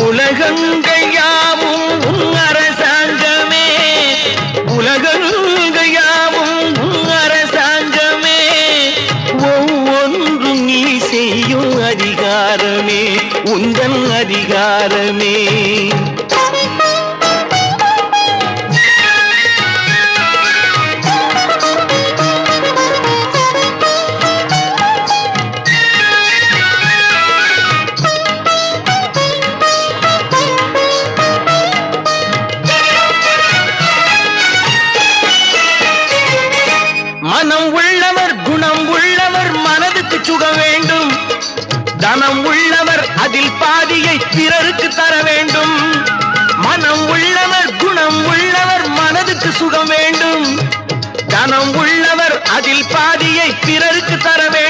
உலகங்கள் யாவும் உன் அரசாங்கமே, உலகங்கள் யாவும் உன் அரசாங்கமே, ஒவ்வொன்றும் நீ செய்யும் அதிகாரமே உந்தன் அதிகாரமே. மனம் உள்ளவர் குணம் உள்ளவர் மனதுக்கு சுகம் வேண்டும், தனம் உள்ளவர் அதில் பாதியை பிறருக்கு தர வேண்டும். மனம் உள்ளவர் குணம் உள்ளவர் மனதுக்கு சுகம் வேண்டும், தனம் உள்ளவர் அதில் பாதியை பிறருக்கு தர வேண்டும்.